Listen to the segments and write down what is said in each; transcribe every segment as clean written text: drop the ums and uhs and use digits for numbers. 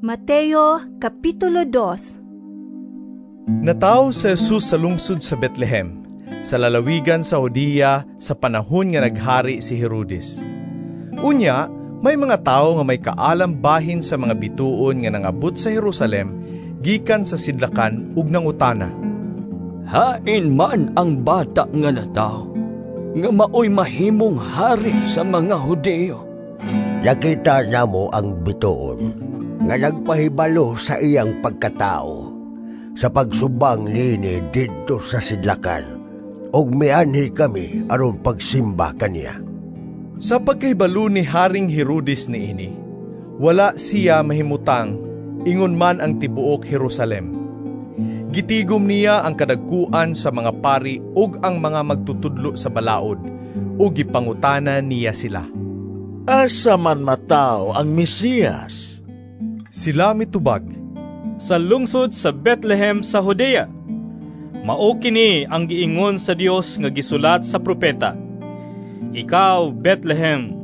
Mateo Kapitulo 2. Natao si Jesus sa lungsod sa Bethlehem, sa lalawigan sa Judea sa panahon nga naghari si Herodes. Unya, may mga tao nga may kaalam bahin sa mga bituon nga nangabot sa Jerusalem, gikan sa sidlakan ug nangutana. Hain man ang bata nga nataw, nga maoy mahimong hari sa mga Hudeo. Nakita na mo ang bituon, nga nagpahibalo sa iyang pagkatao, sa pagsubang nini didto sa sidlakan, og mianhi kami aron pagsimba kaniya. Sa pagkahibalo ni Haring Herodes niini, wala siya mahimutang, ingon man ang tibuok Jerusalem. Gitigom niya ang kadagkuan sa mga pari ug ang mga magtutudlo sa balaod, ug gipangutana niya sila. Asa man mataw ang Mesiyas? Sila mitubag, sa lungsod sa Bethlehem sa Judea. Mao kini ang giingon sa Dios nga gisulat sa propeta. Ikaw, Bethlehem,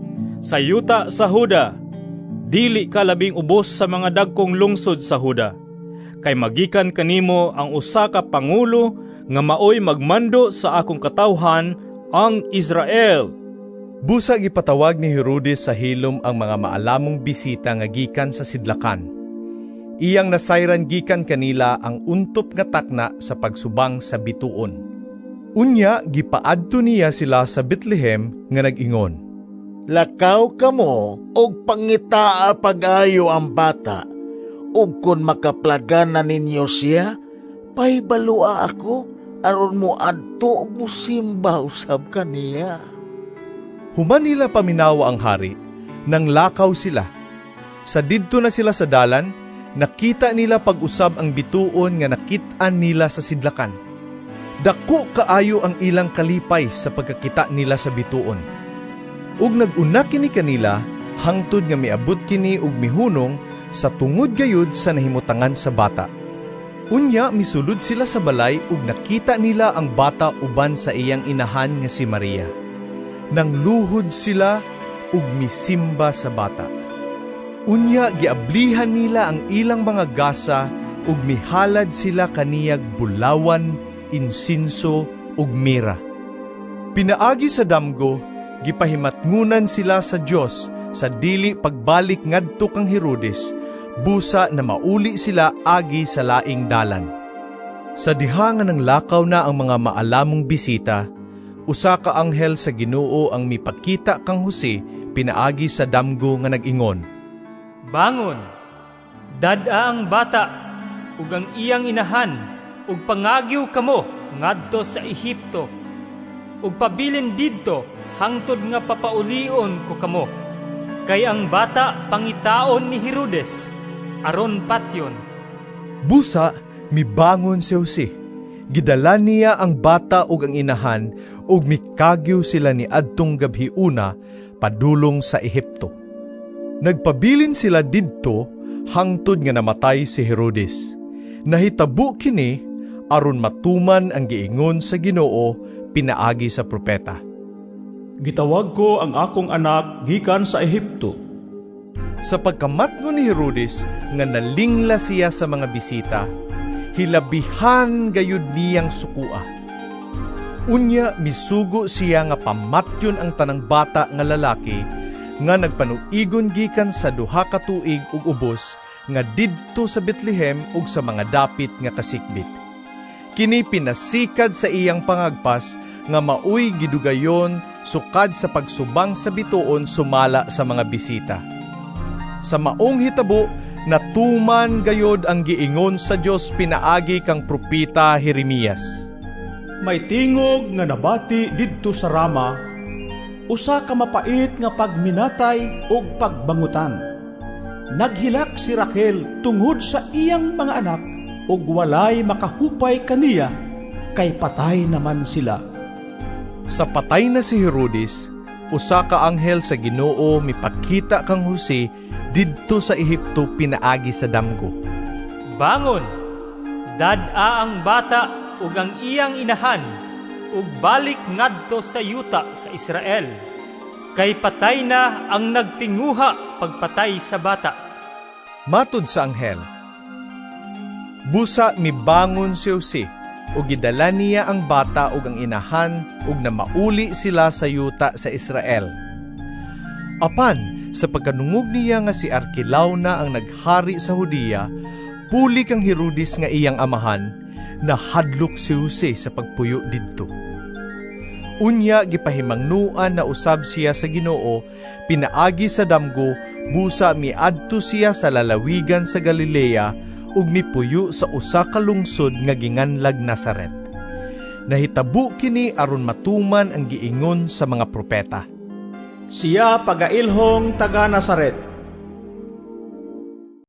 sa yuta sa Huda, dili ka labing ubos sa mga dagkong lungsod sa Huda, kay magikan kanimo ang usa ka pangulo nga maoy magmando sa akong katawhan, ang Israel. Busa gipatawag ni Herodes sa hilom ang mga maalamong bisita nga gikan sa sidlakan. Iyang nasayran gikan kanila ang untop nga takna sa pagsubang sa bituon. Unya, gipaadto niya sila sa Bethlehem nga nag-ingon. Lakaw kamo og pangitaa pag-ayo ang bata, ug kun makaplagan na ninyo siya, pahibalua ako aron mo adto og musimba usab kaniya. Human nila paminawa ang hari, nang lakaw sila. Sa didto na sila sa dalan, nakita nila pag-usab ang bituon nga nakit-an nila sa sidlakan. Dako kaayo ang ilang kalipay sa pagkakita nila sa bituon. Ug nag-una kini kanila, hangtod nga miabot kini ug mihunong sa tungod gayud sa nahimutangan sa bata. Unya misulod sila sa balay ug nakita nila ang bata uban sa iyang inahan nga si Maria. Nang luhod sila ug misimba sa bata. Unya giablihan nila ang ilang mga gasa ug mihalad sila kaniyag bulawan, insinso ug mira. Pinaagi sa damgo, gipahimatngunan sila sa Dios sa dili pagbalik ngadto kang Herodes, busa na mauli sila agi sa laing dalan. Sa diha nga nang lakaw na ang mga maalamong bisita, usa ka anghel sa Ginoo ang mipakita kang Jose pinaagi sa damgo nga nag-ingon. Bangon, dad-a ang bata, ug ang iyang inahan, ug pangagyo kamo ngadto sa Ehipto, ug pabilin didto hangtod nga papaulion ko kamo. Kay ang bata pangitaon ni Herodes, aron patyon. Busa, mibangon si Jose. Gidala niya ang bata ug ang inahan ug mikagyo sila ni adtong gabhiuna padulong sa Ehipto. Nagpabilin sila didto hangtod nga namatay si Herodes. Nahitabo kini aron matuman ang giingon sa Ginoo pinaagi sa propeta. Gitawag ko ang akong anak gikan sa Ehipto. Sa pagkamatngon ni Herodes nga nalingla siya sa mga bisita, hilabihan gayud niyang sukua. Unya misugo siya nga pamatyon ang tanang bata nga lalaki nga nagpanuigon gikan sa 2 ka tuig ug ubos nga didto sa Bethlehem ug sa mga dapit nga kasikbit. Kini pinasikad sa iyang pangagpas nga maoy gidugayon sukad sa pagsubang sa bituon sumala sa mga bisita. Sa maong hitabo, natuman gayod ang giingon sa Dios pinaagi kang propeta Jeremias. May tingog nga nabati didto sa Rama, usa ka mapait nga pagminatay ug pagbangutan. Naghilak si Raquel tungod sa iyang mga anak ug walay makahupay kaniya, kay patay naman sila. Sa patay na si Herodes, usa ka anghel sa Ginoo mipakita kang Jose didto sa Ehipto pinaagi sa damgo. Bangon, dad-a ang bata ug ang iyang inahan, ug balik ngadto sa yuta sa Israel, kay patay na ang nagtinguha pagpatay sa bata. Matud sa anghel. Busa mibangon si Jose, ug gidala niya ang bata ug ang inahan ug na mauli sila sa yuta sa Israel. Apan, sa pagkanungog niya nga si Arkelao na ang naghari sa Judea, puli kang Herodes nga iyang amahan, nahadlok si Jose sa pagpuyo didto. Unya gipahimangnuan na usab siya sa Ginoo, pinaagi sa damgo, busa miadto siya sa lalawigan sa Galilea, ug mipuyo sa usa ka lungsod nga ginganlag Nazaret. Nahitabo kini aron matuman ang giingon sa mga propeta. Siya pagailhong taga Nazaret,